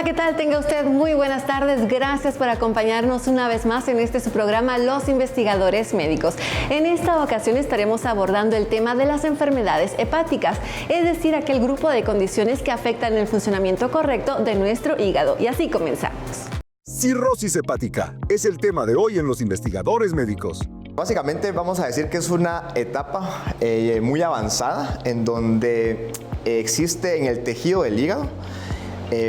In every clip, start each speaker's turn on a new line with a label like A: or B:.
A: ¿qué tal? Tenga usted muy buenas tardes. Gracias por acompañarnos una vez más en su programa Los Investigadores Médicos. En esta ocasión estaremos abordando el tema de las enfermedades hepáticas, es decir, aquel grupo de condiciones que afectan el funcionamiento correcto de nuestro hígado. Y así comenzamos.
B: Cirrosis hepática es el tema de hoy en Los Investigadores Médicos.
C: Básicamente vamos a decir que es una etapa muy avanzada en donde existe en el tejido del hígado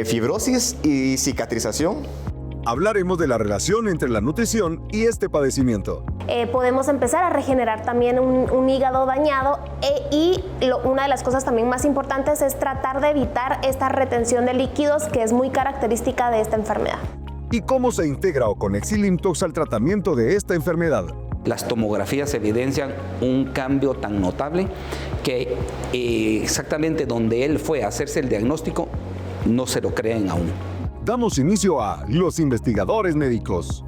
C: fibrosis y cicatrización.
B: Hablaremos de la relación entre la nutrición y este padecimiento.
D: Podemos empezar a regenerar también un hígado dañado una de las cosas también más importantes es tratar de evitar esta retención de líquidos que es muy característica de esta enfermedad.
B: ¿Y cómo se integra Oconexilimtox al tratamiento de esta enfermedad?
E: Las tomografías evidencian un cambio tan notable que exactamente donde él fue a hacerse el diagnóstico no se lo creen aún.
B: Damos inicio a Los Investigadores Médicos.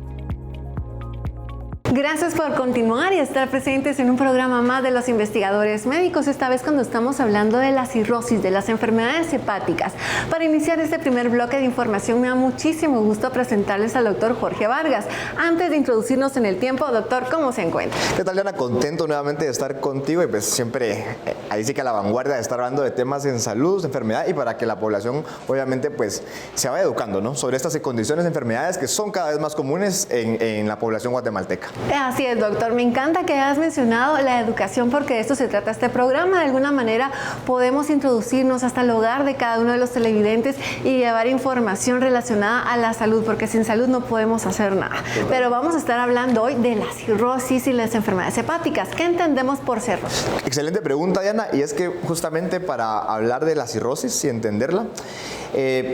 A: Gracias por continuar y estar presentes en un programa más de Los Investigadores Médicos, esta vez cuando estamos hablando de la cirrosis, de las enfermedades hepáticas. Para iniciar este primer bloque de información, me da muchísimo gusto presentarles al doctor Jorge Vargas. Antes de introducirnos en el tiempo, doctor, ¿cómo se encuentra?
C: ¿Qué tal, Diana? Contento nuevamente de estar contigo y pues siempre ahí sí que a la vanguardia de estar hablando de temas en salud, enfermedad y para que la población obviamente pues se vaya educando, ¿no?, sobre estas condiciones de enfermedades que son cada vez más comunes en la población guatemalteca.
A: Así es, doctor. Me encanta que hayas mencionado la educación porque de esto se trata este programa. De alguna manera podemos introducirnos hasta el hogar de cada uno de los televidentes y llevar información relacionada a la salud, porque sin salud no podemos hacer nada. Pero vamos a estar hablando hoy de la cirrosis y las enfermedades hepáticas. ¿Qué entendemos por cirrosis?
C: Excelente pregunta, Diana, y es que justamente para hablar de la cirrosis y entenderla,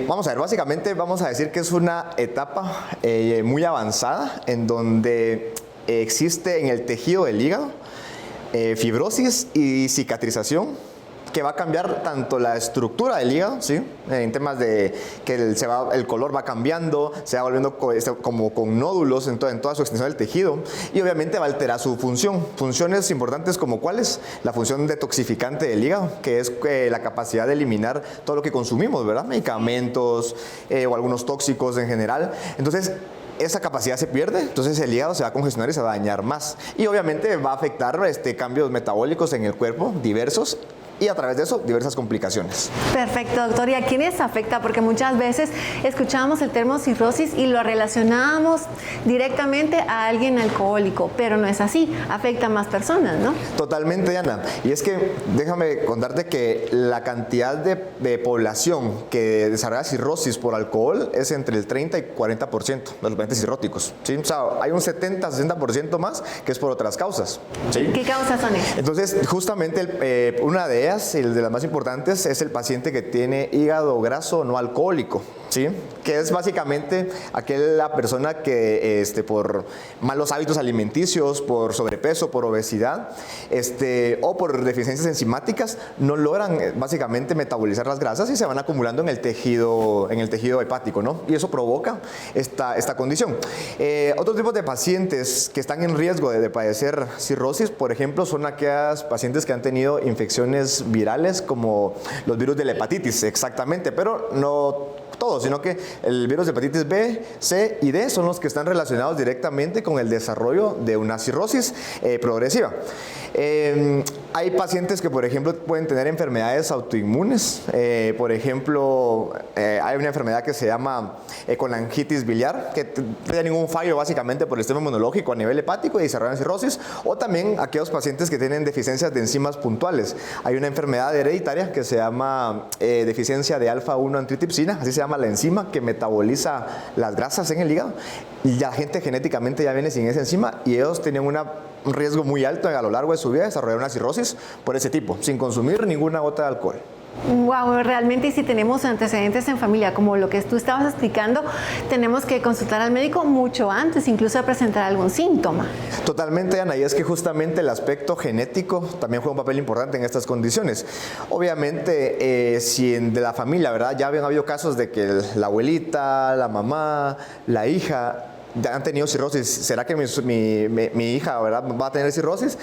C: vamos a ver, básicamente vamos a decir que es una etapa muy avanzada en donde existe en el tejido del hígado fibrosis y cicatrización que va a cambiar tanto la estructura del hígado, ¿sí?, en temas de que el color va cambiando, se va volviendo como con nódulos en toda su extensión del tejido y obviamente va a alterar su función. Funciones importantes como cuáles: la función detoxificante del hígado, que es la capacidad de eliminar todo lo que consumimos, ¿verdad?, medicamentos o algunos tóxicos en general. Entonces, esa capacidad se pierde, entonces el hígado se va a congestionar y se va a dañar más. Y obviamente va a afectar cambios metabólicos en el cuerpo diversos y a través de eso diversas complicaciones.
A: Perfecto, doctor. ¿Y a quiénes afecta? Porque muchas veces escuchamos el término cirrosis y lo relacionamos directamente a alguien alcohólico, pero no es así, afecta a más personas, ¿no?
C: Totalmente, Diana. Y es que déjame contarte que la cantidad de población que desarrolla cirrosis por alcohol es entre el 30 y 40% de los pacientes cirróticos, ¿sí? O sea, hay un 70-60% más que es por otras causas, ¿sí?
A: ¿Qué causas son esas?
C: Entonces, justamente una de ellas, y de las más importantes, es el paciente que tiene hígado graso no alcohólico, ¿sí?, que es básicamente aquella persona que por malos hábitos alimenticios, por sobrepeso, por obesidad o por deficiencias enzimáticas no logran básicamente metabolizar las grasas y se van acumulando en el tejido hepático, ¿no? Y eso provoca esta condición. Otros tipos de pacientes que están en riesgo de padecer cirrosis, por ejemplo, son aquellas pacientes que han tenido infecciones virales como los virus de la hepatitis, exactamente, pero no todos, sino que el virus de hepatitis B, C y D son los que están relacionados directamente con el desarrollo de una cirrosis progresiva. Hay pacientes que, por ejemplo, pueden tener enfermedades autoinmunes. Por ejemplo, hay una enfermedad que se llama colangitis biliar, que no tiene ningún fallo básicamente por el sistema inmunológico a nivel hepático y desarrollan cirrosis. O también aquellos pacientes que tienen deficiencias de enzimas puntuales. Hay una enfermedad hereditaria que se llama deficiencia de alfa-1 antitripsina, así se llama la enzima que metaboliza las grasas en el hígado. Y la gente genéticamente ya viene sin esa enzima y ellos tienen un riesgo muy alto a lo largo de su vida de desarrollar una cirrosis por ese tipo, sin consumir ninguna gota de alcohol.
A: Wow, realmente, y si tenemos antecedentes en familia, como lo que tú estabas explicando, tenemos que consultar al médico mucho antes, incluso de presentar algún síntoma.
C: Totalmente, Ana, y es que justamente el aspecto genético también juega un papel importante en estas condiciones. Obviamente, si de la familia, ¿verdad?, ya habían habido casos de que la abuelita, la mamá, la hija ya han tenido cirrosis. ¿Será que mi hija, ¿verdad?, va a tener cirrosis?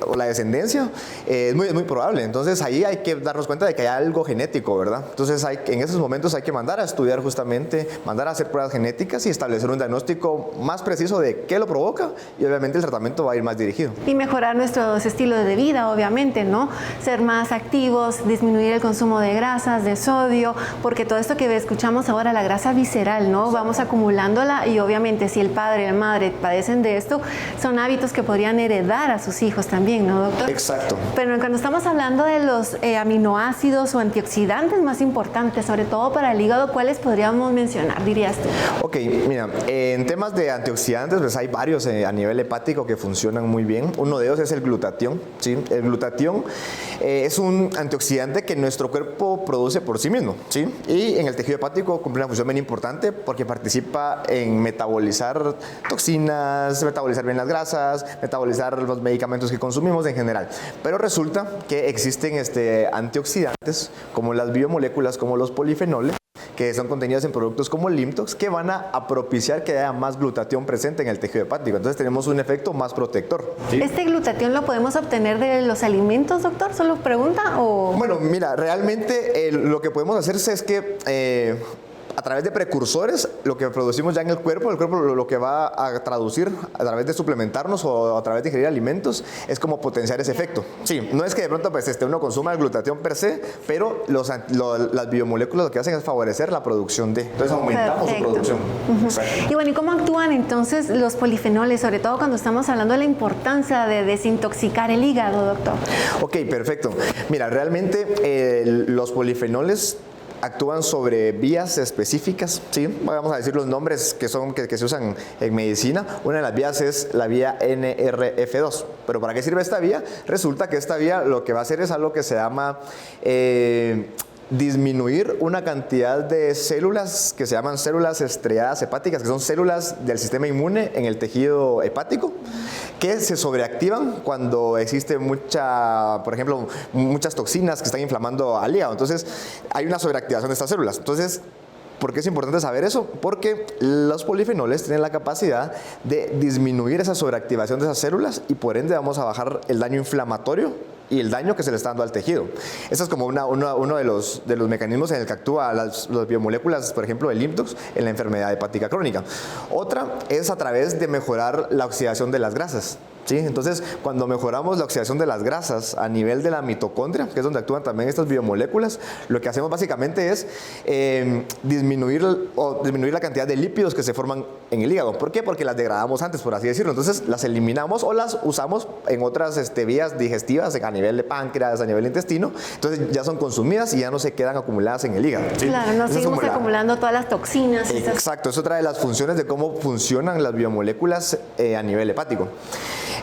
C: O la descendencia. Es muy probable. Entonces ahí hay que darnos cuenta de que hay algo genético, ¿verdad? Entonces en esos momentos hay que mandar a estudiar justamente, mandar a hacer pruebas genéticas y establecer un diagnóstico más preciso de qué lo provoca, y obviamente el tratamiento va a ir más dirigido.
A: Y mejorar nuestros estilos de vida, obviamente, ¿no? Ser más activos, disminuir el consumo de grasas, de sodio, porque todo esto que escuchamos ahora, la grasa visceral, ¿no? Vamos acumulándola, y obviamente si el padre y la madre padecen de esto, son hábitos que podrían heredar a sus hijos también, ¿no, doctor?
C: Exacto.
A: Pero cuando estamos hablando de los aminoácidos o antioxidantes más importantes, sobre todo para el hígado, ¿cuáles podríamos mencionar, dirías tú?
C: Ok, mira, en temas de antioxidantes, pues hay varios a nivel hepático que funcionan muy bien. Uno de ellos es el glutatión, ¿sí? El glutatión es un antioxidante que nuestro cuerpo produce por sí mismo, ¿sí? Y en el tejido hepático cumple una función bien importante porque participa en metabolizar toxinas, metabolizar bien las grasas, metabolizar los medicamentos que consumimos en general. Pero resulta que existen antioxidantes como las biomoléculas, como los polifenoles, que son contenidos en productos como el Limtox, que van a propiciar que haya más glutatión presente en el tejido hepático. Entonces tenemos un efecto más protector, ¿sí?
A: ¿Este glutatión lo podemos obtener de los alimentos, doctor? ¿Solo pregunta o...?
C: Bueno, mira, realmente lo que podemos hacer es que a través de precursores, lo que producimos ya en el cuerpo lo que va a traducir a través de suplementarnos o a través de ingerir alimentos, es como potenciar ese efecto. Sí, no es que de pronto pues, uno consuma el glutatión per se, pero las biomoléculas lo que hacen es favorecer la producción de. Entonces aumentamos su producción.
A: Y bueno, ¿y cómo actúan entonces los polifenoles, sobre todo cuando estamos hablando de la importancia de desintoxicar el hígado, doctor?
C: Ok, perfecto. Mira, realmente los polifenoles actúan sobre vías específicas, ¿sí? Vamos a decir los nombres que se usan en medicina. Una de las vías es la vía NRF2. ¿Pero para qué sirve esta vía? Resulta que esta vía lo que va a hacer es algo que se llama disminuir una cantidad de células que se llaman células estrelladas hepáticas, que son células del sistema inmune en el tejido hepático, que se sobreactivan cuando existe por ejemplo, muchas toxinas que están inflamando al hígado. Entonces, hay una sobreactivación de estas células. Entonces, ¿por qué es importante saber eso? Porque los polifenoles tienen la capacidad de disminuir esa sobreactivación de esas células y por ende vamos a bajar el daño inflamatorio y el daño que se le está dando al tejido. Eso es como uno de los mecanismos en el que actúa las biomoléculas, por ejemplo, el Limtox en la enfermedad hepática crónica. Otra es a través de mejorar la oxidación de las grasas. ¿Sí? Entonces, cuando mejoramos la oxidación de las grasas a nivel de la mitocondria, que es donde actúan también estas biomoléculas, lo que hacemos básicamente es disminuir la cantidad de lípidos que se forman en el hígado. ¿Por qué? Porque las degradamos antes, por así decirlo. Entonces, las eliminamos o las usamos en otras vías digestivas, a nivel de páncreas, a nivel intestino. Entonces, ya son consumidas y ya no se quedan acumuladas en el hígado. ¿Sí?
A: Claro, no seguimos acumulando todas las toxinas.
C: Exacto, eso trae las funciones de cómo funcionan las biomoléculas a nivel hepático.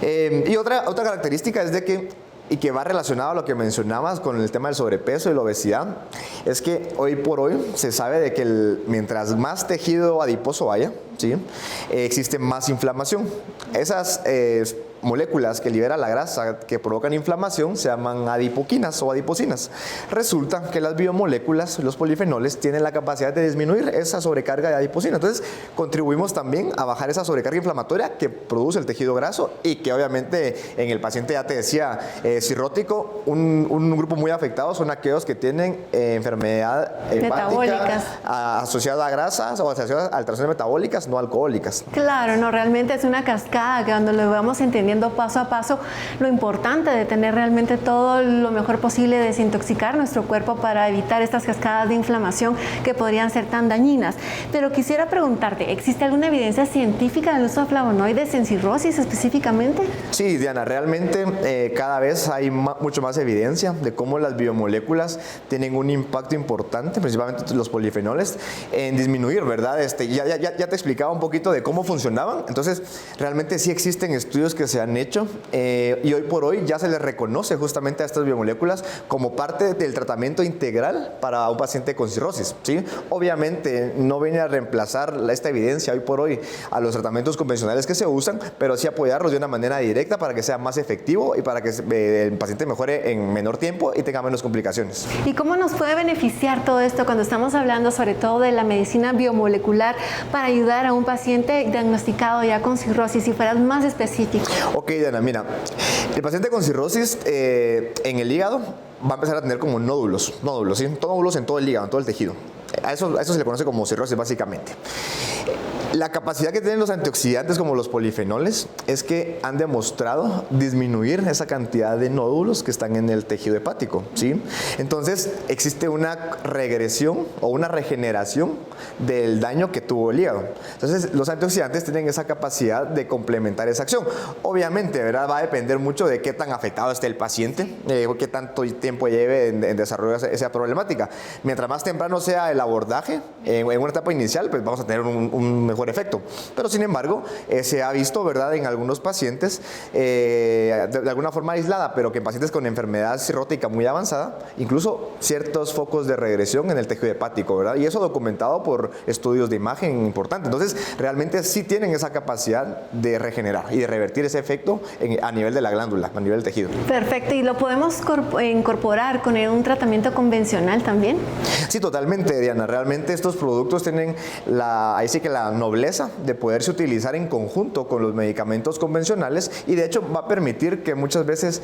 C: Y otra característica es de que va relacionado a lo que mencionabas con el tema del sobrepeso y la obesidad, es que hoy por hoy se sabe de que mientras más tejido adiposo haya, ¿sí? Existe más inflamación. Esas moléculas que libera la grasa que provocan inflamación se llaman adipoquinas o adipocinas. Resulta que las biomoléculas, los polifenoles, tienen la capacidad de disminuir esa sobrecarga de adipocina. Entonces, contribuimos también a bajar esa sobrecarga inflamatoria que produce el tejido graso y que obviamente en el paciente, ya te decía, cirrótico, un grupo muy afectado son aquellos que tienen enfermedad hepática asociada a grasas o asociada a alteraciones metabólicas no alcohólicas.
A: Claro, no, realmente es una cascada que cuando lo vamos entendiendo paso a paso, lo importante de tener realmente todo lo mejor posible, desintoxicar nuestro cuerpo para evitar estas cascadas de inflamación que podrían ser tan dañinas. Pero quisiera preguntarte, ¿existe alguna evidencia científica del uso de flavonoides en cirrosis específicamente?
C: Sí, Diana, realmente cada vez hay mucho más evidencia de cómo las biomoléculas tienen un impacto importante, principalmente los polifenoles, en disminuir, ¿verdad? Ya te explicaba un poquito de cómo funcionaban. Entonces, realmente sí existen estudios que se se han hecho y hoy por hoy ya se les reconoce justamente a estas biomoléculas como parte del tratamiento integral para un paciente con cirrosis, ¿sí? Obviamente no viene a reemplazar esta evidencia hoy por hoy a los tratamientos convencionales que se usan, pero sí apoyarlos de una manera directa para que sea más efectivo y para que el paciente mejore en menor tiempo y tenga menos complicaciones.
A: ¿Y cómo nos puede beneficiar todo esto cuando estamos hablando sobre todo de la medicina biomolecular para ayudar a un paciente diagnosticado ya con cirrosis, si fueras más específico?
C: Ok, Diana, mira, el paciente con cirrosis en el hígado va a empezar a tener como nódulos, ¿sí? Nódulos en todo el hígado, en todo el tejido. A eso se le conoce como cirrosis básicamente. La capacidad que tienen los antioxidantes como los polifenoles es que han demostrado disminuir esa cantidad de nódulos que están en el tejido hepático, ¿sí? Entonces existe una regresión o una regeneración del daño que tuvo el hígado. Entonces los antioxidantes tienen esa capacidad de complementar esa acción. Obviamente, ¿verdad? Va a depender mucho de qué tan afectado esté el paciente, qué tanto tiempo lleve en desarrollar esa problemática. Mientras más temprano sea el abordaje, en una etapa inicial, pues vamos a tener un mejor efecto. Pero sin embargo, se ha visto, ¿verdad?, en algunos pacientes de alguna forma aislada, pero que en pacientes con enfermedad cirrótica muy avanzada, incluso ciertos focos de regresión en el tejido hepático, ¿verdad? Y eso documentado por estudios de imagen importantes. Entonces, realmente sí tienen esa capacidad de regenerar y de revertir ese efecto a nivel de la glándula, a nivel del tejido.
A: Perfecto. ¿Y lo podemos incorporar con un tratamiento convencional también?
C: Sí, totalmente, Diana. Realmente estos productos tienen ahí sí que la nobleza de poderse utilizar en conjunto con los medicamentos convencionales y de hecho va a permitir que muchas veces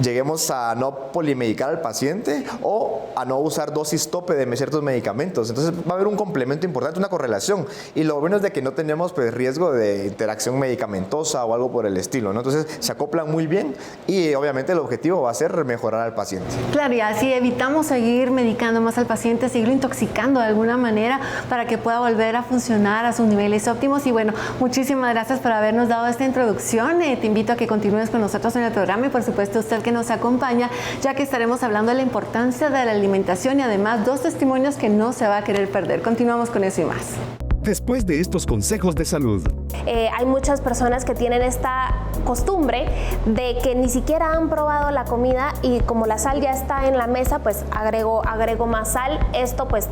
C: lleguemos a no polimedicar al paciente o a no usar dosis tope de ciertos medicamentos. Entonces va a haber un complemento importante, una correlación, y lo bueno es de que no tenemos pues riesgo de interacción medicamentosa o algo por el estilo, ¿no? Entonces se acoplan muy bien y obviamente el objetivo va a ser mejorar al paciente.
A: Claro, y así evitamos seguir medicando más al paciente, seguirlo intoxicando de alguna manera para que pueda volver a funcionar a sus niveles óptimos. Y bueno, muchísimas gracias por habernos dado esta introducción. Te invito a que continúes con nosotros en el programa y por supuesto usted que nos acompaña, ya que estaremos hablando de la importancia de la alimentación y además 2 testimonios que no se va a querer perder. Continuamos con eso y más.
B: Después de estos consejos de salud.
D: Hay muchas personas que tienen esta costumbre de que ni siquiera han probado la comida y como la sal ya está en la mesa, pues agrego más sal. Esto pues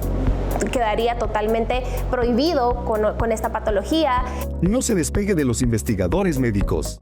D: quedaría totalmente prohibido con esta patología.
B: No se despegue de los investigadores médicos.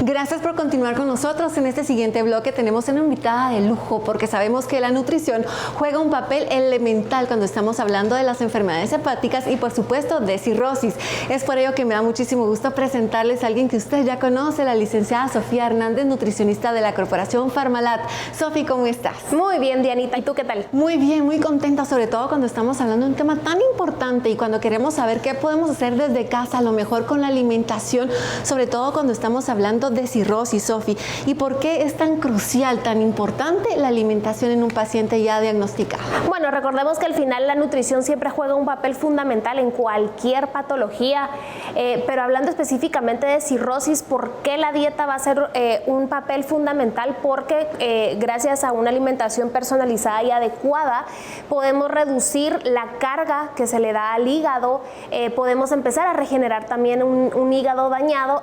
A: Gracias por continuar con nosotros. En este siguiente bloque tenemos una invitada de lujo porque sabemos que la nutrición juega un papel elemental cuando estamos hablando de las enfermedades hepáticas y por supuesto de cirrosis. Es por ello que me da muchísimo gusto presentarles a alguien que usted ya conoce, la licenciada Sofía Hernández, nutricionista de la Corporación Farmalat. Sofi, ¿cómo estás?
D: Muy bien, Dianita. ¿Y tú qué tal?
A: Muy bien, muy contenta, sobre todo cuando estamos hablando de un tema tan importante y cuando queremos saber qué podemos hacer desde casa, a lo mejor con la alimentación, sobre todo cuando estamos hablando de cirrosis, Sofi. ¿Y por qué es tan crucial, tan importante la alimentación en un paciente ya diagnosticado?
D: Bueno, recordemos que al final la nutrición siempre juega un papel fundamental en cualquier patología, pero hablando específicamente de cirrosis, ¿por qué la dieta va a ser un papel fundamental? Porque gracias a una alimentación personalizada y adecuada podemos reducir la carga que se le da al hígado, podemos empezar a regenerar también un hígado dañado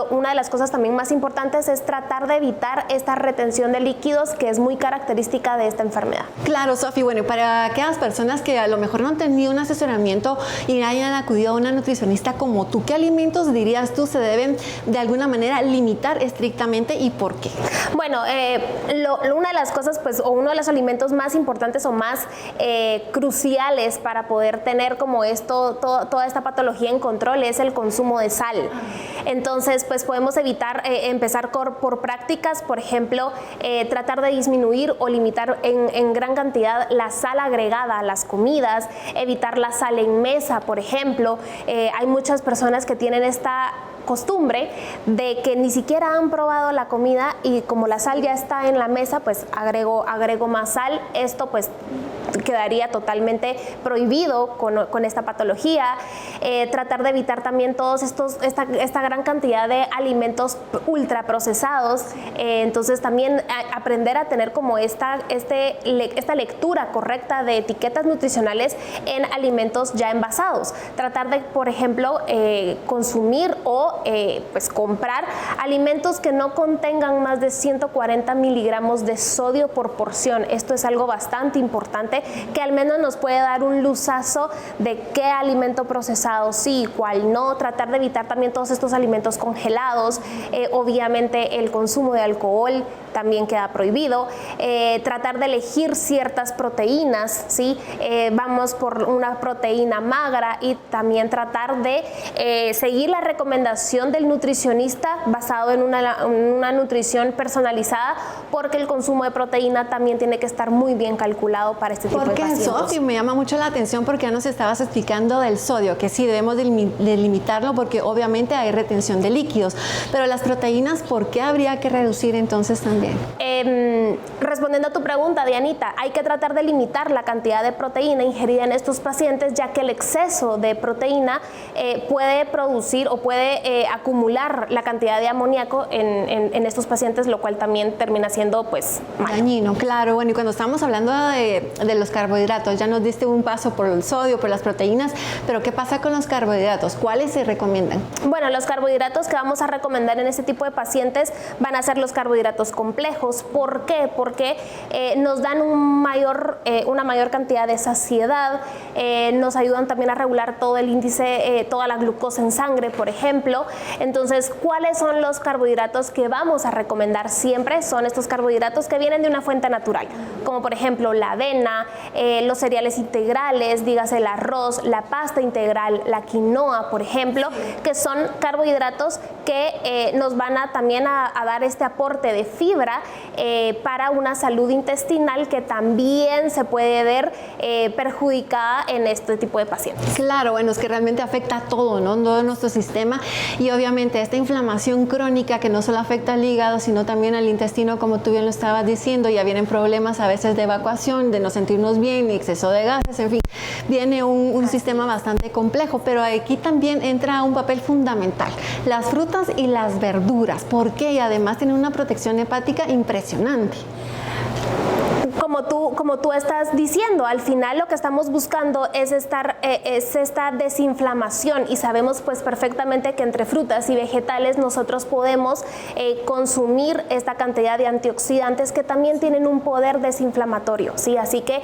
D: una de las cosas también más importantes es tratar de evitar esta retención de líquidos que es muy característica de esta enfermedad.
A: Claro, Sofi. Bueno, para aquellas personas que a lo mejor no han tenido un asesoramiento y hayan acudido a una nutricionista como tú, ¿qué alimentos dirías tú se deben de alguna manera limitar estrictamente y por qué?
D: Bueno, una de las cosas, pues, o uno de los alimentos más importantes o más cruciales para poder tener como toda esta patología en control es el consumo de sal. Entonces, pues podemos empezar por prácticas, por ejemplo, tratar de disminuir o limitar en gran cantidad la sal agregada a las comidas, evitar la sal en mesa, por ejemplo. Hay muchas personas que tienen esta costumbre de que ni siquiera han probado la comida y como la sal ya está en la mesa, pues agrego más sal. Esto pues quedaría totalmente prohibido con esta patología. Tratar de evitar también esta gran cantidad de alimentos ultraprocesados. Entonces también aprender a tener como esta lectura correcta de etiquetas nutricionales en alimentos ya envasados. Tratar de, por ejemplo, consumir o pues comprar alimentos que no contengan más de 140 miligramos de sodio por porción. Esto es algo bastante importante que al menos nos puede dar un luzazo de qué alimento procesado sí, cuál no. Tratar de evitar también todos estos alimentos congelados. Obviamente el consumo de alcohol también queda prohibido. Tratar de elegir ciertas proteínas, ¿sí? Vamos por una proteína magra y también tratar de seguir la recomendación del nutricionista basado en una nutrición personalizada, porque el consumo de proteína también tiene que estar muy bien calculado para este tipo de pacientes.
A: ¿Por qué el sodio? Me llama mucho la atención porque ya nos estabas explicando del sodio, que sí debemos de limitarlo porque obviamente hay retención de líquidos, pero las proteínas, ¿por qué habría que reducir entonces también?
D: Respondiendo a tu pregunta, Dianita, hay que tratar de limitar la cantidad de proteína ingerida en estos pacientes, ya que el exceso de proteína puede producir o puede acumular la cantidad de amoníaco en estos pacientes, lo cual también termina siendo pues
A: dañino. Claro, bueno, y cuando estamos hablando de los carbohidratos, ya nos diste un paso por el sodio, por las proteínas, pero ¿qué pasa con los carbohidratos? ¿Cuáles se recomiendan?
D: Bueno, los carbohidratos que vamos a recomendar en este tipo de pacientes van a ser los carbohidratos complejos. ¿Por qué? Porque nos dan una mayor cantidad de saciedad, nos ayudan también a regular todo el índice, toda la glucosa en sangre, por ejemplo. Entonces, ¿cuáles son los carbohidratos que vamos a recomendar siempre? Son estos carbohidratos que vienen de una fuente natural, como por ejemplo la avena, los cereales integrales, dígase el arroz, la pasta integral, la quinoa, por ejemplo, que son carbohidratos que nos van a también a dar este aporte de fibra para una salud intestinal que también se puede ver perjudicada en este tipo de pacientes.
A: Claro, bueno, es que realmente afecta a todo, ¿no? Todo nuestro sistema, y obviamente esta inflamación crónica que no solo afecta al hígado, sino también al intestino, como tú bien lo estabas diciendo, ya vienen problemas a veces de evacuación, de no sentirnos bien, exceso de gases, en fin, viene un sistema bastante complejo, pero aquí también entra un papel fundamental, las frutas y las verduras. ¿Por qué? Y además tienen una protección hepática impresionante.
D: Como tú estás diciendo, al final lo que estamos buscando es esta desinflamación, y sabemos pues perfectamente que entre frutas y vegetales nosotros podemos consumir esta cantidad de antioxidantes que también tienen un poder desinflamatorio, ¿sí? Así que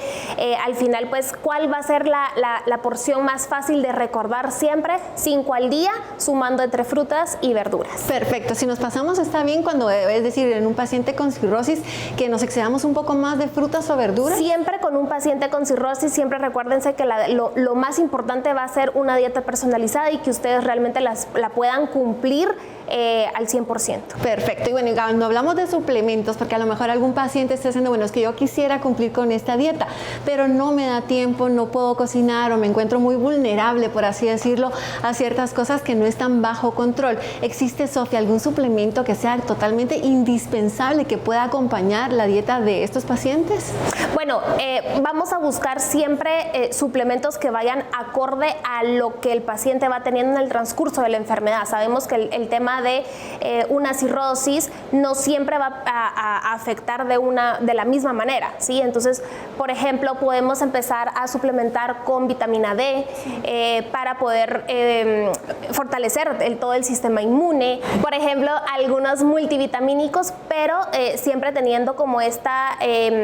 D: al final pues, ¿cuál va a ser la porción más fácil de recordar siempre? 5 al día, sumando entre frutas y verduras. Perfecto,
A: si nos pasamos está bien, cuando es decir, en un paciente con cirrosis, que nos excedamos un poco más de frutas o verduras.
D: Siempre con un paciente con cirrosis, siempre recuérdense que lo más importante va a ser una dieta personalizada y que ustedes realmente la puedan cumplir al 100%.
A: Perfecto. Y bueno, no hablamos de suplementos, porque a lo mejor algún paciente está diciendo, bueno, es que yo quisiera cumplir con esta dieta, pero no me da tiempo, no puedo cocinar, o me encuentro muy vulnerable, por así decirlo, a ciertas cosas que no están bajo control. ¿Existe, Sofía, algún suplemento que sea totalmente indispensable que pueda acompañar la dieta de estos pacientes?
D: Bueno, vamos a buscar siempre suplementos que vayan acorde a lo que el paciente va teniendo en el transcurso de la enfermedad. Sabemos que el tema de una cirrosis no siempre va a afectar de la misma manera, ¿sí? Entonces, por ejemplo, podemos empezar a suplementar con vitamina D para poder fortalecer todo el sistema inmune. Por ejemplo, algunos multivitamínicos, pero siempre teniendo como esta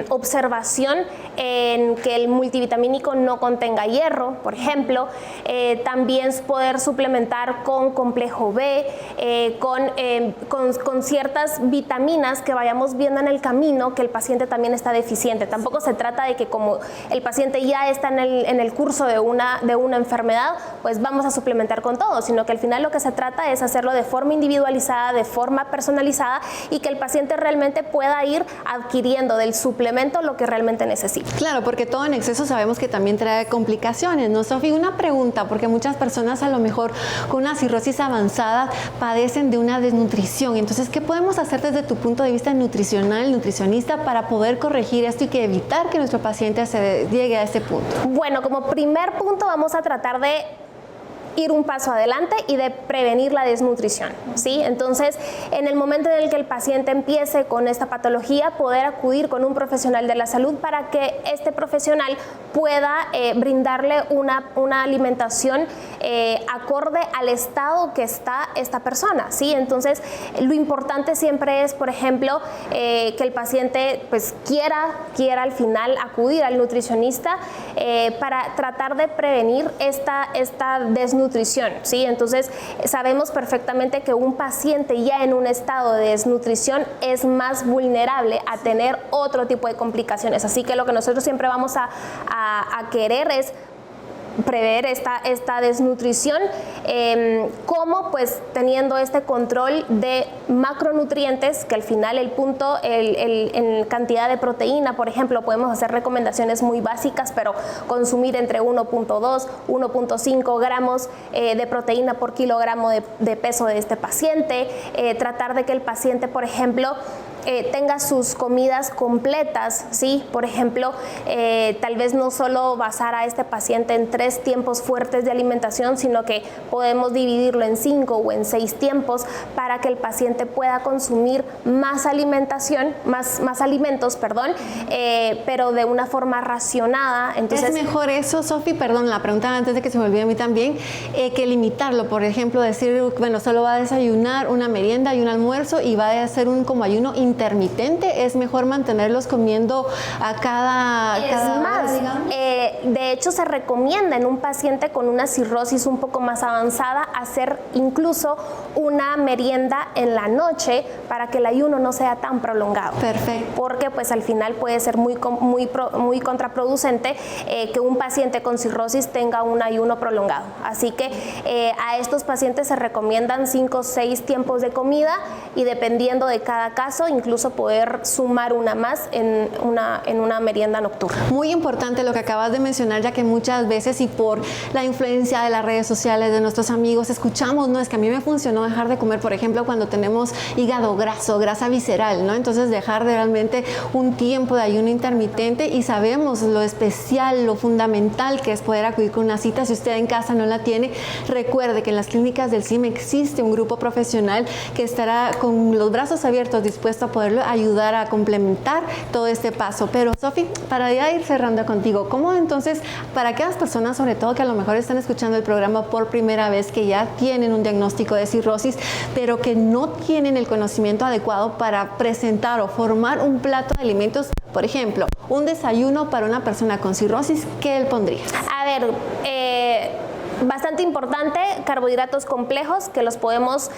D: observación en que el multivitamínico no contenga hierro, por ejemplo. También poder suplementar con complejo B, con ciertas vitaminas que vayamos viendo en el camino que el paciente también está deficiente. Tampoco se trata de que como el paciente ya está en el curso de una enfermedad, pues vamos a suplementar con todo, sino sino que al final lo que se trata es hacerlo de forma individualizada, de forma personalizada y que el paciente realmente pueda ir adquiriendo del suplemento lo que realmente necesita.
A: Claro, porque todo en exceso sabemos que también trae complicaciones, ¿no, Sofi? Una pregunta, porque muchas personas a lo mejor con una cirrosis avanzada padecen de una desnutrición. Entonces, ¿qué podemos hacer desde tu punto de vista nutricional, nutricionista, para poder corregir esto y que evitar que nuestro paciente se llegue a ese punto?
D: Bueno, como primer punto vamos a tratar de ir un paso adelante y de prevenir la desnutrición, ¿sí? Entonces, en el momento en el que el paciente empiece con esta patología, poder acudir con un profesional de la salud para que este profesional pueda brindarle una alimentación acorde al estado que está esta persona, ¿sí? Entonces, lo importante siempre es, por ejemplo, que el paciente pues quiera al final acudir al nutricionista para tratar de prevenir esta desnutrición, ¿sí? Entonces, sabemos perfectamente que un paciente ya en un estado de desnutrición es más vulnerable a tener otro tipo de complicaciones. Así que lo que nosotros siempre vamos a querer es prever esta desnutrición, como pues teniendo este control de macronutrientes, que al final el punto, en cantidad de proteína, por ejemplo, podemos hacer recomendaciones muy básicas, pero consumir entre 1.2, 1.5 gramos de proteína por kilogramo de peso de este paciente, tratar de que el paciente, por ejemplo, tenga sus comidas completas, ¿sí? Por ejemplo, tal vez no solo basar a este paciente en 3 tiempos fuertes de alimentación, sino que podemos dividirlo en 5 o en 6 tiempos para que el paciente pueda consumir más alimentación, más alimentos, pero de una forma racionada. Entonces,
A: ¿es mejor eso, Sofi? Perdón, la pregunta antes de que se me olvide a mí también, que limitarlo, por ejemplo, decir, bueno, solo va a desayunar, una merienda y un almuerzo y va a hacer un como ayuno intermitente. ¿Es mejor mantenerlos comiendo a cada
D: más,
A: hora, digamos?
D: De hecho, se recomienda en un paciente con una cirrosis un poco más avanzada hacer incluso una merienda en la noche para que el ayuno no sea tan prolongado.
A: Perfecto.
D: Porque pues al final puede ser muy contraproducente que un paciente con cirrosis tenga un ayuno prolongado. Así que a estos pacientes se recomiendan 5 o 6 tiempos de comida y dependiendo de cada caso, incluso poder sumar una más en una merienda nocturna.
A: Muy importante lo que acabas de mencionar, ya que muchas veces y por la influencia de las redes sociales, de nuestros amigos, escuchamos, no, es que a mí me funcionó dejar de comer, por ejemplo, cuando tenemos hígado graso, grasa visceral, ¿no? Entonces dejar de realmente un tiempo de ayuno intermitente y sabemos lo especial, lo fundamental que es poder acudir con una cita. Si usted en casa no la tiene, recuerde que en las clínicas del CIM existe un grupo profesional que estará con los brazos abiertos dispuesto a poderlo ayudar a complementar todo este paso. Pero Sofi, para ya ir cerrando contigo, ¿cómo entonces, para aquellas personas sobre todo que a lo mejor están escuchando el programa por primera vez, que ya tienen un diagnóstico de cirrosis, pero que no tienen el conocimiento adecuado para presentar o formar un plato de alimentos, por ejemplo, un desayuno para una persona con cirrosis, ¿qué él pondría?
D: A ver, bastante importante, carbohidratos complejos que los podemos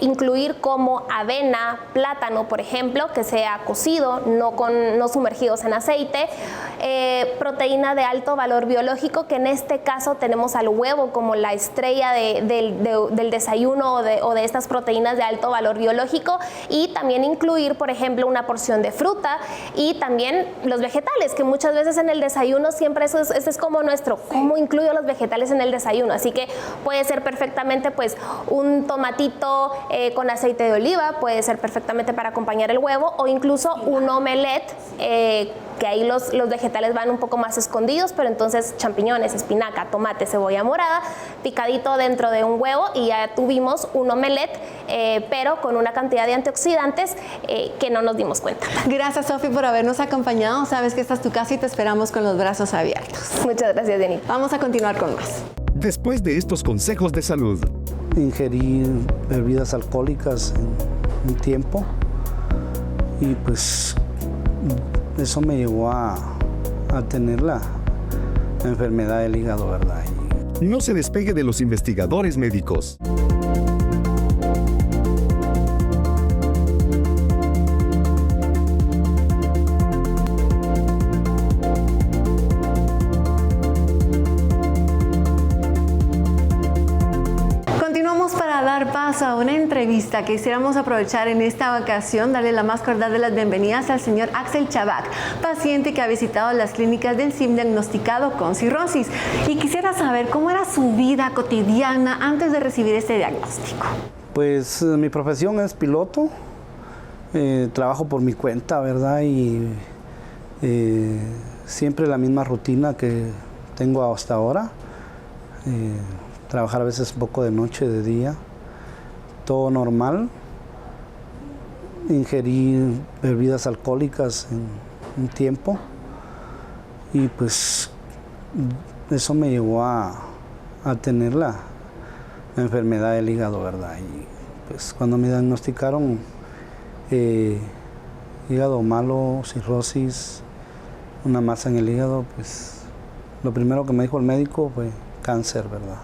D: incluir como avena, plátano, por ejemplo, que sea cocido, no sumergidos en aceite, proteína de alto valor biológico, que en este caso tenemos al huevo como la estrella del desayuno o de estas proteínas de alto valor biológico, y también incluir, por ejemplo, una porción de fruta y también los vegetales, que muchas veces en el desayuno siempre eso es como nuestro, ¿cómo incluyo los vegetales en el desayuno? Así que puede ser perfectamente pues un tomatito con aceite de oliva, puede ser perfectamente para acompañar el huevo, o incluso un omelette, que ahí los vegetales van un poco más escondidos, pero entonces champiñones, espinaca, tomate, cebolla morada, picadito dentro de un huevo y ya tuvimos un omelette, pero con una cantidad de antioxidantes que no nos dimos cuenta.
A: Gracias, Sofi, por habernos acompañado. Sabes que esta es tu casa y te esperamos con los brazos abiertos.
D: Muchas gracias, Jenny.
A: Vamos a continuar con más.
B: Después de estos consejos de salud,
F: ingerir bebidas alcohólicas en un tiempo y pues eso me llevó a tener la enfermedad del hígado, ¿verdad?
B: no se despegue de los investigadores médicos.
A: paso a una entrevista que quisiéramos aprovechar en esta ocasión, darle la más cordial de las bienvenidas al señor Axel Chabac, paciente que ha visitado las clínicas del CIM diagnosticado con cirrosis. Y quisiera saber cómo era su vida cotidiana antes de recibir este diagnóstico.
F: Pues mi profesión es piloto, trabajo por mi cuenta, ¿verdad? Y siempre la misma rutina que tengo hasta ahora. Trabajar a veces un poco de noche, de día, todo normal. Ingerí bebidas alcohólicas en un tiempo y pues eso me llevó a tener la enfermedad del hígado, ¿verdad? Y pues cuando me diagnosticaron hígado malo, cirrosis, una masa en el hígado, pues lo primero que me dijo el médico fue cáncer, ¿verdad?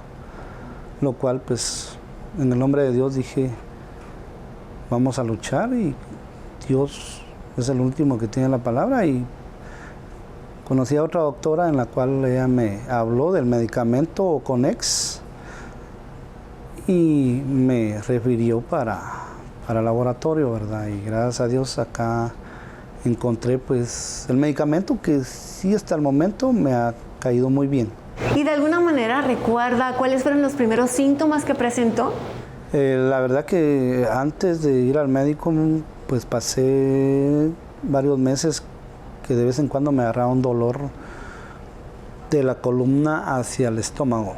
F: Lo cual, pues, en el nombre de Dios dije, vamos a luchar y Dios es el último que tiene la palabra. Y conocí a otra doctora en la cual ella me habló del medicamento Oconex y me refirió para laboratorio, ¿verdad? Y gracias a Dios acá encontré, pues, el medicamento que sí hasta el momento me ha caído muy bien.
A: ¿Y de alguna manera recuerda cuáles fueron los primeros síntomas que presentó?
F: La verdad que antes de ir al médico, pues pasé varios meses que de vez en cuando me agarraba un dolor de la columna hacia el estómago.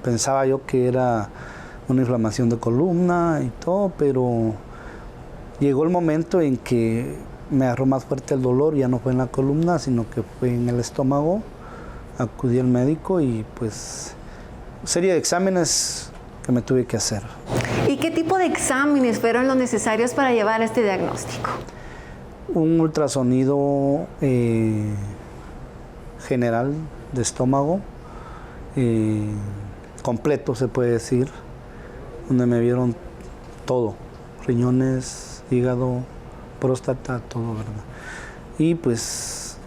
F: Pensaba yo que era una inflamación de columna y todo, pero llegó el momento en que me agarró más fuerte el dolor, ya no fue en la columna, sino que fue en el estómago. Acudí al médico y pues serie de exámenes que me tuve que hacer.
A: ¿Y qué tipo de exámenes fueron los necesarios para llevar este diagnóstico?
F: Un ultrasonido general de estómago, completo se puede decir, donde me vieron todo, riñones, hígado, próstata, todo, ¿verdad? Y pues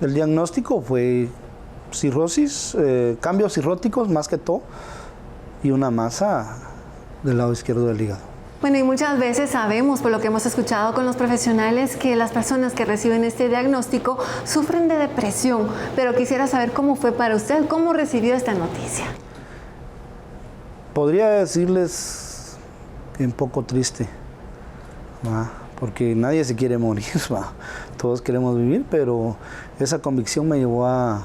F: el diagnóstico fue cirrosis, cambios cirróticos más que todo, y una masa del lado izquierdo del hígado.
A: Bueno, y muchas veces sabemos, por lo que hemos escuchado con los profesionales, que las personas que reciben este diagnóstico sufren de depresión, pero quisiera saber cómo fue para usted, cómo recibió esta noticia.
F: Podría decirles que un poco triste, ¿va? Porque nadie se quiere morir, ¿va? Todos queremos vivir, pero esa convicción me llevó a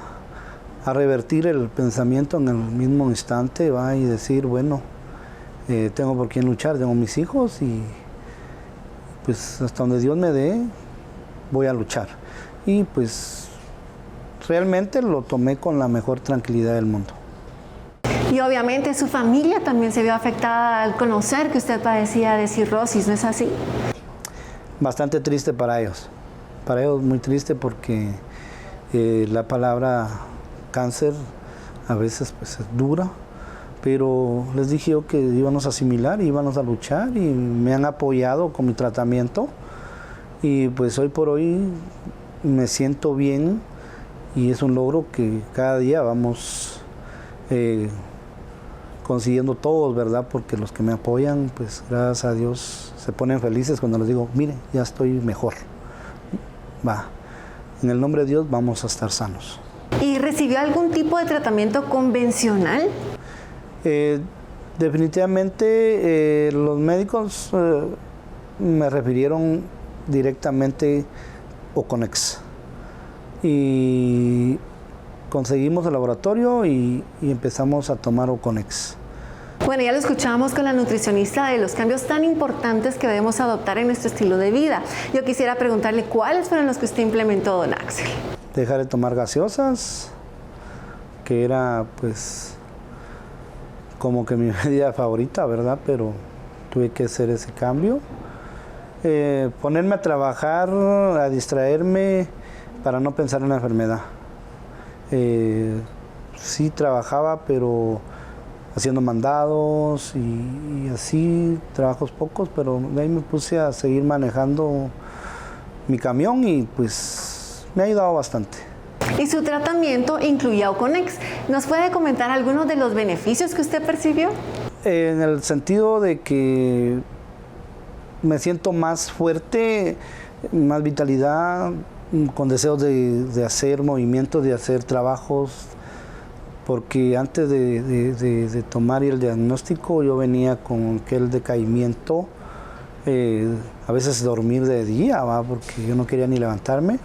F: revertir el pensamiento en el mismo instante, ¿va? Y decir, bueno, tengo por quién luchar, tengo mis hijos y pues hasta donde Dios me dé, voy a luchar. Y pues realmente lo tomé con la mejor tranquilidad del mundo.
A: Y obviamente su familia también se vio afectada al conocer que usted padecía de cirrosis, ¿no es así?
F: Bastante triste para ellos muy triste porque la palabra cáncer a veces pues es dura, pero les dije yo que íbamos a asimilar, íbamos a luchar y me han apoyado con mi tratamiento y pues hoy por hoy me siento bien y es un logro que cada día vamos consiguiendo todos, ¿verdad? Porque los que me apoyan, pues gracias a Dios se ponen felices cuando les digo, mire, ya estoy mejor. Va, en el nombre de Dios vamos a estar sanos.
A: ¿Y recibió algún tipo de tratamiento convencional?
F: Definitivamente los médicos me refirieron directamente Oconex y conseguimos el laboratorio y empezamos a tomar Oconex.
A: Bueno, ya lo escuchamos con la nutricionista de los cambios tan importantes que debemos adoptar en nuestro estilo de vida. Yo quisiera preguntarle cuáles fueron los que usted implementó, don Axel.
F: Dejar de tomar gaseosas, que era pues como que mi bebida favorita, ¿verdad? Pero tuve que hacer ese cambio. Ponerme a trabajar, a distraerme para no pensar en la enfermedad. Sí trabajaba, pero haciendo mandados y así, trabajos pocos, pero de ahí me puse a seguir manejando mi camión y pues me ha ayudado bastante.
A: Y su tratamiento incluía Oconex. ¿Nos puede comentar algunos de los beneficios que usted percibió?
F: En el sentido de que me siento más fuerte, más vitalidad, con deseos de hacer movimientos, de hacer trabajos, porque antes de tomar el diagnóstico yo venía con aquel decaimiento, a veces dormir de día, ¿va? Porque yo no quería ni levantarme,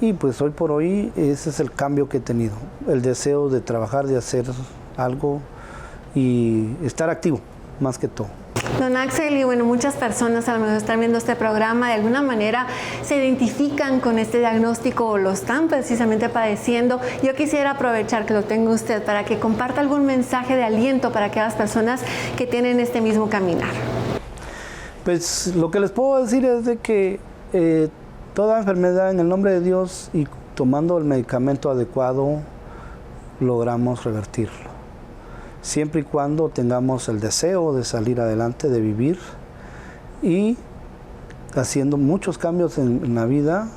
F: y pues hoy por hoy ese es el cambio que he tenido, el deseo de trabajar, de hacer algo y estar activo más que todo.
A: Don Axel, y bueno, muchas personas a lo mejor están viendo este programa, de alguna manera se identifican con este diagnóstico o lo están precisamente padeciendo. Yo quisiera aprovechar que lo tenga usted para que comparta algún mensaje de aliento para aquellas personas que tienen este mismo caminar.
F: Pues lo que les puedo decir es de que toda enfermedad, en el nombre de Dios y tomando el medicamento adecuado, logramos revertirlo. Siempre y cuando tengamos el deseo de salir adelante, de vivir, y haciendo muchos cambios en la vida,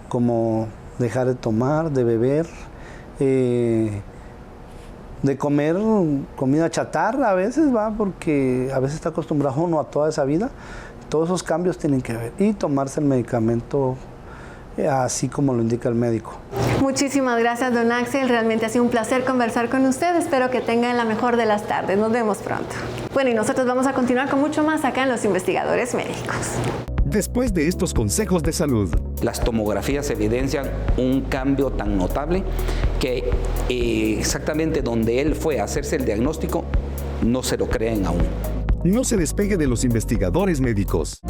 F: como dejar de tomar, de beber, de comer comida chatarra a veces, ¿va? Porque a veces está acostumbrado uno a toda esa vida. Todos esos cambios tienen que ver, y tomarse el medicamento así como lo indica el médico.
A: Muchísimas gracias, don Axel. Realmente ha sido un placer conversar con usted. Espero que tengan la mejor de las tardes. Nos vemos pronto. Bueno, y nosotros vamos a continuar con mucho más acá en Los Investigadores Médicos.
B: Después de estos consejos de salud,
E: las tomografías evidencian un cambio tan notable que exactamente donde él fue a hacerse el diagnóstico no se lo creen aún.
B: no se despegue de Los Investigadores Médicos.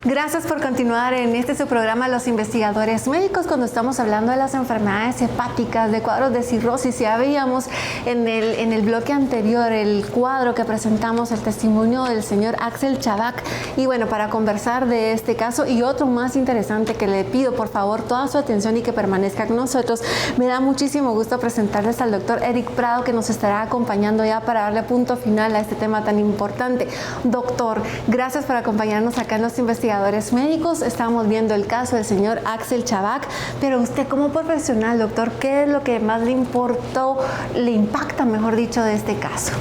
A: Gracias por continuar en este su programa Los Investigadores Médicos, cuando estamos hablando de las enfermedades hepáticas, de cuadros de cirrosis. Ya veíamos en el bloque anterior el cuadro que presentamos, el testimonio del señor Axel Chabak. Y bueno, para conversar de este caso y otro más interesante, que le pido por favor toda su atención y que permanezca con nosotros, me da muchísimo gusto presentarles al doctor Eric Prado, que nos estará acompañando ya para darle punto final a este tema tan importante. Doctor, gracias por acompañarnos acá en Los Investigadores Médicos. Estamos viendo el caso del señor Axel Chabak, pero usted como profesional, doctor, ¿qué es lo que más le importó, le impacta, mejor dicho, de este caso?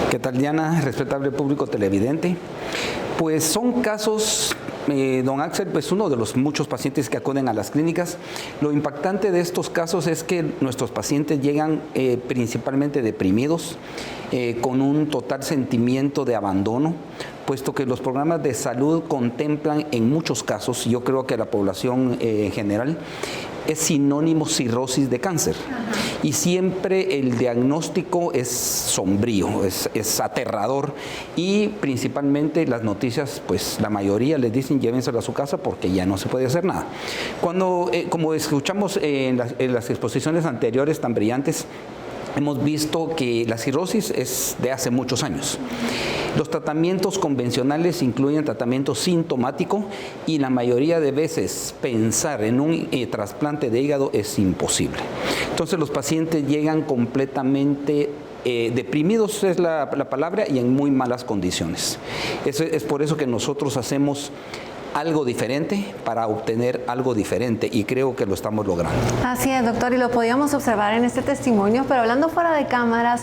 E: ¿Qué tal, Diana? Respetable público televidente. Pues son casos, don Axel, pues uno de los muchos pacientes que acuden a las clínicas. Lo impactante de estos casos es que nuestros pacientes llegan principalmente deprimidos, con un total sentimiento de abandono, puesto que los programas de salud contemplan en muchos casos, yo creo que la población en general, es sinónimo cirrosis de cáncer. Y siempre el diagnóstico es sombrío, es aterrador, y principalmente las noticias, pues la mayoría les dicen llévenselo a su casa porque ya no se puede hacer nada. Cuando, como escuchamos en las exposiciones anteriores tan brillantes, hemos visto que la cirrosis es de hace muchos años. Los tratamientos convencionales incluyen tratamiento sintomático, y la mayoría de veces pensar en un trasplante de hígado es imposible. Entonces los pacientes llegan completamente deprimidos, es la palabra, y en muy malas condiciones. Es por eso que nosotros hacemos algo diferente para obtener algo diferente, y creo que lo estamos logrando.
A: Así es, doctor, y lo podíamos observar en este testimonio, pero hablando fuera de cámaras,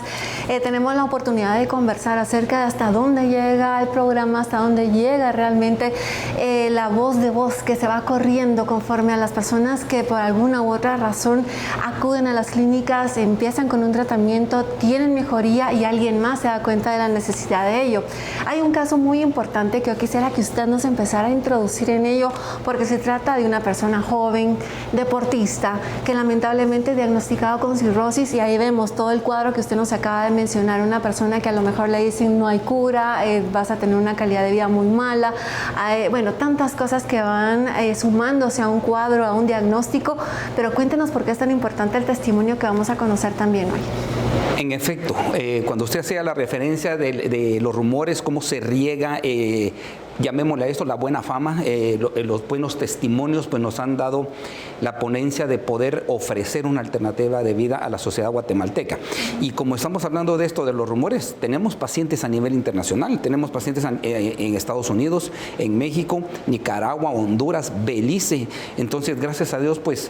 A: tenemos la oportunidad de conversar acerca de hasta dónde llega el programa, hasta dónde llega realmente la voz de voz que se va corriendo conforme a las personas que por alguna u otra razón acuden a las clínicas, empiezan con un tratamiento, tienen mejoría y alguien más se da cuenta de la necesidad de ello. Hay un caso muy importante que yo quisiera que usted nos empezara a introducir en ello, porque se trata de una persona joven, deportista, que lamentablemente es diagnosticado con cirrosis, y ahí vemos todo el cuadro que usted nos acaba de mencionar. Una persona que a lo mejor le dicen no hay cura, vas a tener una calidad de vida muy mala, bueno, tantas cosas que van sumándose a un cuadro, a un diagnóstico. Pero cuéntenos por qué es tan importante el testimonio que vamos a conocer también hoy.
E: En efecto, cuando usted hacía la referencia de los rumores, cómo se riega llamémosle a esto, la buena fama, los buenos testimonios, pues nos han dado la ponencia de poder ofrecer una alternativa de vida a la sociedad guatemalteca. Y como estamos hablando de esto, de los rumores, tenemos pacientes a nivel internacional, tenemos pacientes en Estados Unidos, en México, Nicaragua, Honduras, Belice. Entonces, gracias a Dios, pues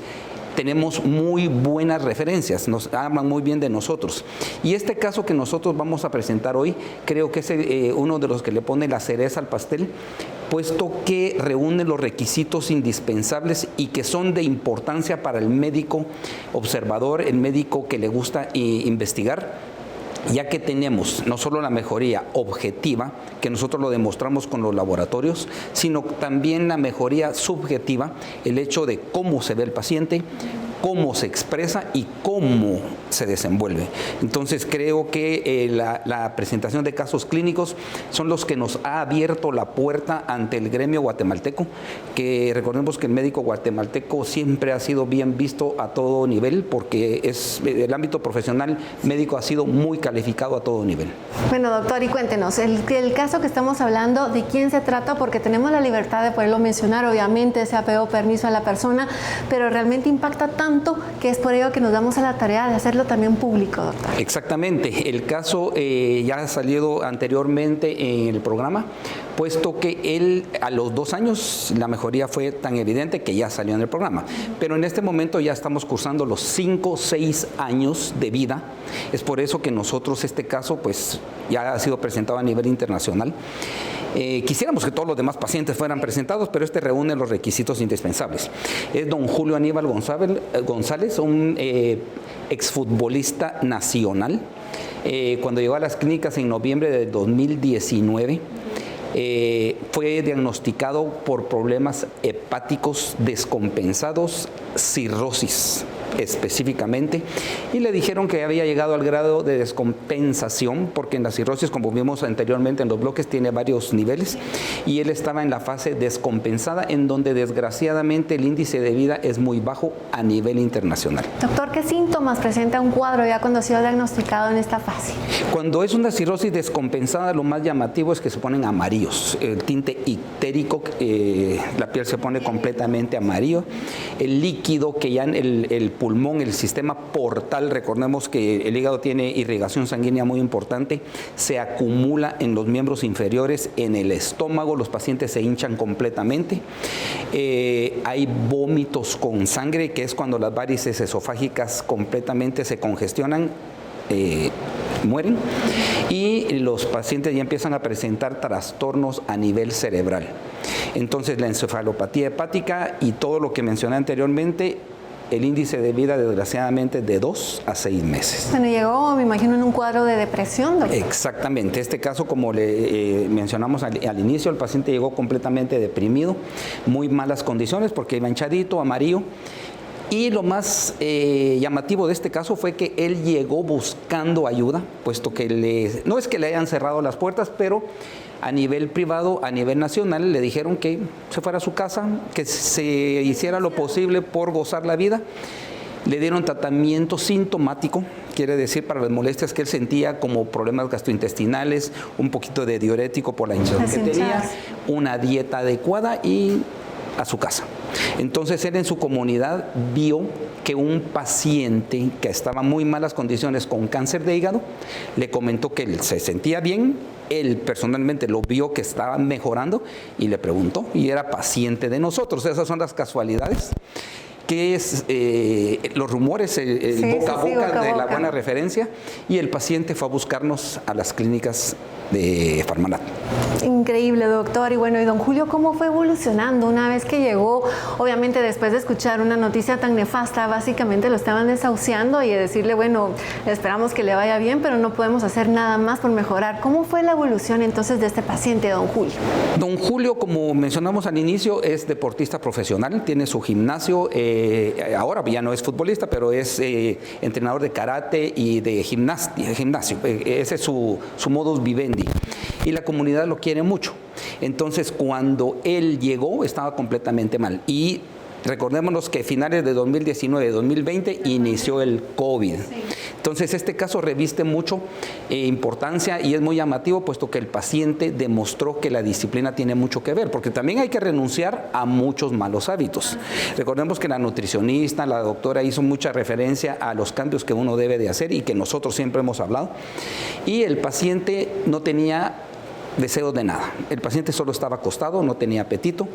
E: tenemos muy buenas referencias, nos hablan muy bien de nosotros. Y este caso que nosotros vamos a presentar hoy, creo que es uno de los que le pone la cereza al pastel, puesto que reúne los requisitos indispensables y que son de importancia para el médico observador, el médico que le gusta investigar, ya que tenemos no solo la mejoría objetiva, que nosotros lo demostramos con los laboratorios, sino también la mejoría subjetiva, el hecho de cómo se ve el paciente, cómo se expresa y cómo se desenvuelve. Entonces creo que la presentación de casos clínicos son los que nos ha abierto la puerta ante el gremio guatemalteco, que recordemos que el médico guatemalteco siempre ha sido bien visto a todo nivel, porque el ámbito profesional médico ha sido muy calificado a todo nivel.
A: Bueno, doctor, y cuéntenos, el caso que estamos hablando, ¿de quién se trata? Porque tenemos la libertad de poderlo mencionar, obviamente se ha pedido permiso a la persona, pero realmente impacta tanto que es por ello que nos damos a la tarea de hacerlo también público, doctor.
E: Exactamente, el caso ya ha salido anteriormente en el programa, puesto que él a los 2 años la mejoría fue tan evidente que ya salió en el programa, pero en este momento ya estamos cursando los 5, 6 años de vida. Es por eso que nosotros este caso pues ya ha sido presentado a nivel internacional. Quisiéramos que todos los demás pacientes fueran presentados, pero este reúne los requisitos indispensables. Es don Julio Aníbal González, un exfutbolista nacional. Cuando llegó a las clínicas en noviembre de 2019, fue diagnosticado por problemas hepáticos descompensados, cirrosis específicamente, y le dijeron que había llegado al grado de descompensación, porque en la cirrosis, como vimos anteriormente en los bloques, tiene varios niveles, y él estaba en la fase descompensada, en donde desgraciadamente el índice de vida es muy bajo a nivel internacional.
A: Doctor, ¿qué síntomas presenta un cuadro ya cuando ha sido diagnosticado en esta fase?
E: Cuando es una cirrosis descompensada, lo más llamativo es que se ponen amarillos, el tinte ictérico, la piel se pone completamente amarillo, el líquido que ya en el pulmón, el sistema portal, recordemos que el hígado tiene irrigación sanguínea muy importante, se acumula en los miembros inferiores, en el estómago, los pacientes se hinchan completamente, hay vómitos con sangre, que es cuando las varices esofágicas completamente se congestionan, mueren, y los pacientes ya empiezan a presentar trastornos a nivel cerebral. Entonces la encefalopatía hepática y todo lo que mencioné anteriormente, el índice de vida desgraciadamente de 2 a 6 meses.
A: Bueno, llegó, me imagino, en un cuadro de depresión, doctor.
E: Exactamente, este caso, como le mencionamos al inicio, el paciente llegó completamente deprimido, muy malas condiciones porque iba hinchadito, amarillo. Y lo más llamativo de este caso fue que él llegó buscando ayuda, puesto que no es que le hayan cerrado las puertas, pero a nivel privado, a nivel nacional, le dijeron que se fuera a su casa, que se hiciera lo posible por gozar la vida. Le dieron tratamiento sintomático, quiere decir para las molestias que él sentía, como problemas gastrointestinales, un poquito de diurético por la hinchazón que tenía, una dieta adecuada y a su casa. Entonces él en su comunidad vio que un paciente que estaba en muy malas condiciones con cáncer de hígado le comentó que él se sentía bien, él personalmente lo vio que estaba mejorando y le preguntó, y era paciente de nosotros. Esas son las casualidades, que es los rumores, el boca a boca de la buena referencia, y el paciente fue a buscarnos a las clínicas de Farmanat.
A: Increíble, doctor. Y bueno, y don Julio, ¿cómo fue evolucionando una vez que llegó? Obviamente después de escuchar una noticia tan nefasta, básicamente lo estaban desahuciando y de decirle, bueno, esperamos que le vaya bien, pero no podemos hacer nada más por mejorar. ¿Cómo fue la evolución entonces de este paciente, don Julio? Don
E: Julio, como mencionamos al inicio, es deportista profesional, tiene su gimnasio, ahora ya no es futbolista, pero es entrenador de karate y de gimnasio. Ese es su modus vivendi. Y la comunidad lo quiere mucho. Entonces, cuando él llegó, estaba completamente mal. Y recordémonos que a finales de 2019-2020 inició el COVID. Entonces, este caso reviste mucho importancia y es muy llamativo, puesto que el paciente demostró que la disciplina tiene mucho que ver, porque también hay que renunciar a muchos malos hábitos. Recordemos que la nutricionista, la doctora, hizo mucha referencia a los cambios que uno debe de hacer y que nosotros siempre hemos hablado. Y el paciente no tenía deseos de nada. El paciente solo estaba acostado, no tenía apetito.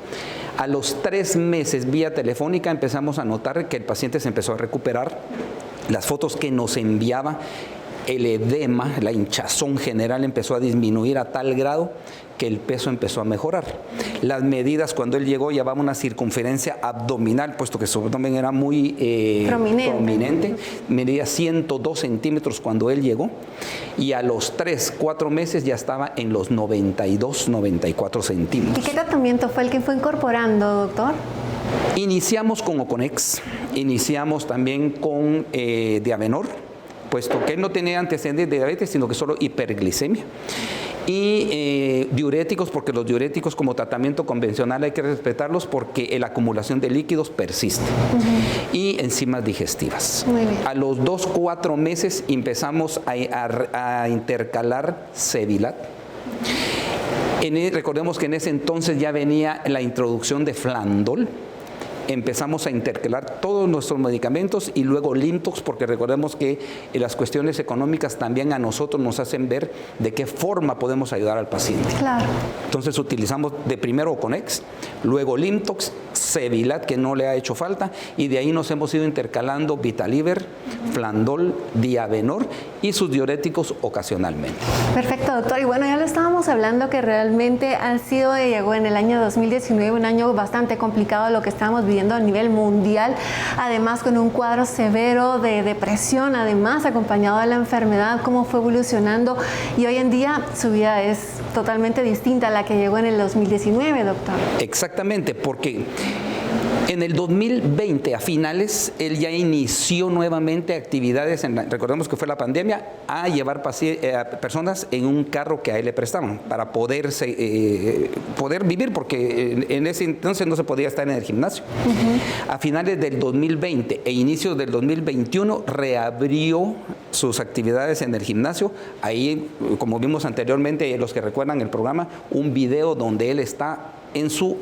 E: A los 3 meses, vía telefónica, empezamos a notar que el paciente se empezó a recuperar. Las fotos que nos enviaba, el edema, la hinchazón general empezó a disminuir a tal grado que el peso empezó a mejorar. Las medidas, cuando él llegó, llevaba una circunferencia abdominal, puesto que su abdomen era muy prominente, medía 102 centímetros cuando él llegó, y a los 3, 4 meses ya estaba en los 92, 94 centímetros.
A: ¿Y qué tratamiento fue el que fue incorporando, doctor?
E: Iniciamos con Oconex, iniciamos también con Diabenor, puesto que él no tenía antecedentes de diabetes, sino que solo hiperglicemia. Y diuréticos, porque los diuréticos como tratamiento convencional hay que respetarlos porque la acumulación de líquidos persiste. Y enzimas digestivas.
A: Muy bien.
E: A los 2, 4 meses empezamos a intercalar Sevilat. Recordemos que en ese entonces ya venía la introducción de Flandol. Empezamos a intercalar todos nuestros medicamentos y luego Limtox, porque recordemos que las cuestiones económicas también a nosotros nos hacen ver de qué forma podemos ayudar al paciente.
A: Claro.
E: Entonces utilizamos de primero Oconex, luego Limtox, Sevilat, que no le ha hecho falta, y de ahí nos hemos ido intercalando Vitaliver, Flandol, Diabenor y sus diuréticos ocasionalmente.
A: Perfecto, doctor. Y bueno, ya lo estábamos hablando que realmente llegó en el año 2019, un año bastante complicado lo que estábamos viviendo a nivel mundial, además con un cuadro severo de depresión, además acompañado de la enfermedad, cómo fue evolucionando, y hoy en día su vida es totalmente distinta a la que llegó en el 2019, doctor.
E: Exactamente, porque en el 2020, a finales, él ya inició nuevamente actividades, recordemos que fue la pandemia, a llevar personas en un carro que a él le prestaban para poder vivir, porque en ese entonces no se podía estar en el gimnasio. A finales del 2020 e inicios del 2021 reabrió sus actividades en el gimnasio. Ahí, como vimos anteriormente, los que recuerdan el programa, un video donde él está en su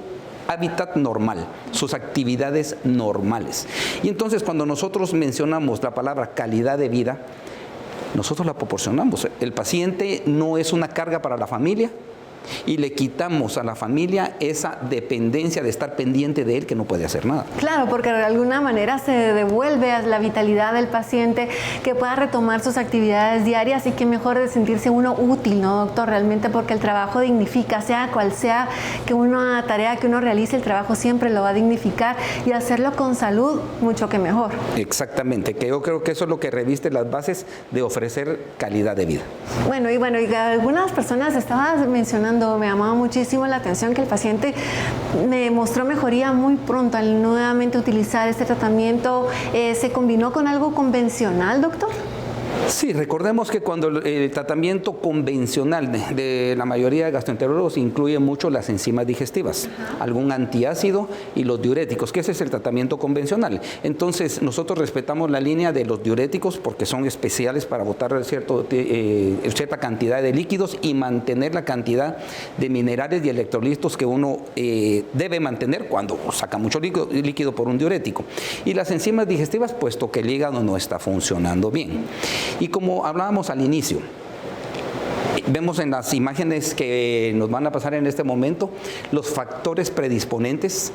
E: hábitat normal, sus actividades normales. Y entonces cuando nosotros mencionamos la palabra calidad de vida, nosotros la proporcionamos. El paciente no es una carga para la familia y le quitamos a la familia esa dependencia de estar pendiente de él, que no puede hacer nada.
A: Claro, porque de alguna manera se devuelve a la vitalidad del paciente, que pueda retomar sus actividades diarias, y que mejor de sentirse uno útil, ¿no, doctor? Realmente, porque el trabajo dignifica, sea cual sea que una tarea que uno realice, el trabajo siempre lo va a dignificar, y hacerlo con salud, mucho que mejor.
E: Exactamente, que yo creo que eso es lo que reviste las bases de ofrecer calidad de vida.
A: Bueno, y algunas personas estabas mencionando, me llamaba muchísimo la atención que el paciente me mostró mejoría muy pronto al nuevamente utilizar este tratamiento. ¿Se combinó con algo convencional, doctor?
E: Sí, recordemos que cuando el tratamiento convencional de la mayoría de gastroenterólogos incluye mucho las enzimas digestivas, algún antiácido y los diuréticos, que ese es el tratamiento convencional. Entonces, nosotros respetamos la línea de los diuréticos porque son especiales para botar cierta cantidad de líquidos y mantener la cantidad de minerales y electrolitos que uno debe mantener cuando saca mucho líquido por un diurético. Y las enzimas digestivas, puesto que el hígado no está funcionando bien. Y como hablábamos al inicio, vemos en las imágenes que nos van a pasar en este momento los factores predisponentes.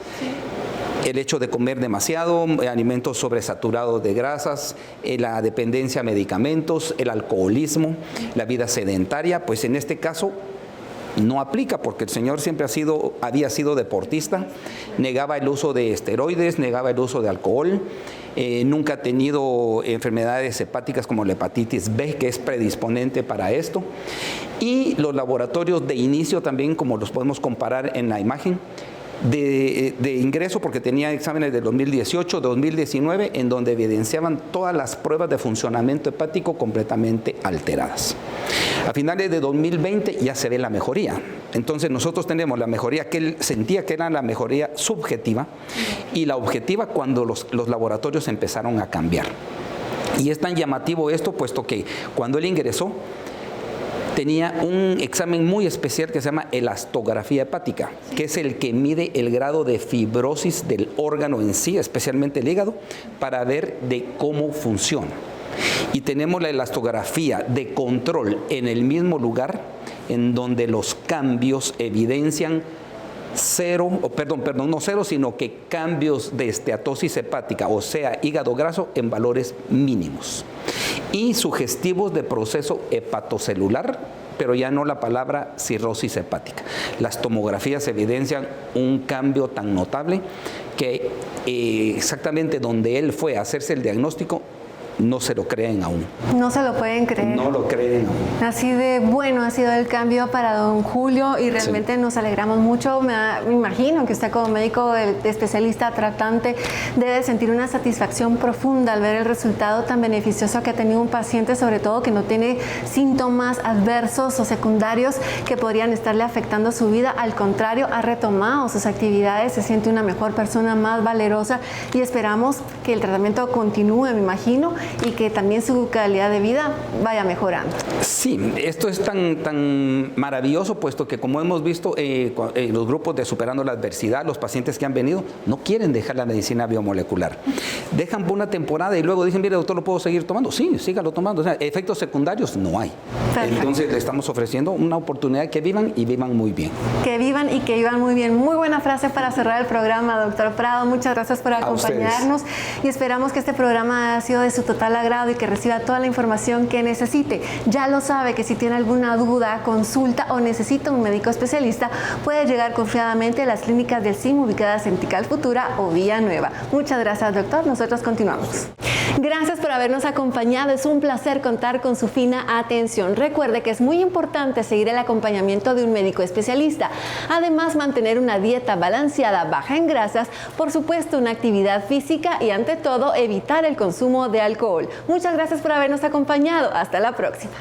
E: El hecho de comer demasiado, alimentos sobresaturados de grasas, la dependencia a medicamentos, el alcoholismo, la vida sedentaria, pues en este caso no aplica, porque el señor siempre había sido deportista, negaba el uso de esteroides, negaba el uso de alcohol, nunca ha tenido enfermedades hepáticas como la hepatitis B, que es predisponente para esto. Y los laboratorios de inicio también, como los podemos comparar en la imagen, de ingreso, porque tenía exámenes de 2018, 2019, en donde evidenciaban todas las pruebas de funcionamiento hepático completamente alteradas. A finales de 2020 ya se ve la mejoría. Entonces nosotros tenemos la mejoría que él sentía que era la mejoría subjetiva y la objetiva cuando los laboratorios empezaron a cambiar. Y es tan llamativo esto, puesto que cuando él ingresó, tenía un examen muy especial que se llama elastografía hepática, que es el que mide el grado de fibrosis del órgano en sí, especialmente el hígado, para ver de cómo funciona. Y tenemos la elastografía de control en el mismo lugar, en donde los cambios evidencian no cero, sino que cambios de esteatosis hepática, o sea, hígado graso, en valores mínimos. Y sugestivos de proceso hepatocelular, pero ya no la palabra cirrosis hepática. Las tomografías evidencian un cambio tan notable que exactamente donde él fue a hacerse el diagnóstico, no se lo creen aún.
A: No se lo pueden creer.
E: No lo creen aún.
A: Así de bueno ha sido el cambio para don Julio y realmente nos alegramos mucho. Me imagino que usted como médico especialista tratante debe sentir una satisfacción profunda al ver el resultado tan beneficioso que ha tenido un paciente, sobre todo que no tiene síntomas adversos o secundarios que podrían estarle afectando su vida. Al contrario, ha retomado sus actividades, se siente una mejor persona, más valerosa, y esperamos que el tratamiento continúe, me imagino, y que también su calidad de vida vaya mejorando.
E: Sí, esto es tan maravilloso, puesto que como hemos visto los grupos de Superando la Adversidad, los pacientes que han venido no quieren dejar la medicina biomolecular. Dejan por una temporada y luego dicen, mire doctor, ¿lo puedo seguir tomando? Sí, sígalo tomando. O sea, efectos secundarios no hay. Perfecto. Entonces le estamos ofreciendo una oportunidad que vivan y vivan muy bien. Que vivan y que vivan muy bien. Muy buena frase para cerrar el programa, doctor Prado. Muchas gracias por acompañarnos y esperamos que este programa haya sido de su total agrado y que reciba toda la información que necesite. Ya lo sabe que si tiene alguna duda, consulta o necesita un médico especialista, puede llegar confiadamente a las clínicas del CIM ubicadas en Tikal Futura o Villanueva. Muchas gracias, doctor. Nosotros continuamos. Gracias por habernos acompañado. Es un placer contar con su fina atención. Recuerde que es muy importante seguir el acompañamiento de un médico especialista. Además, mantener una dieta balanceada, baja en grasas, por supuesto, una actividad física y, ante todo, evitar el consumo de alcohol. Muchas gracias por habernos acompañado. Hasta la próxima.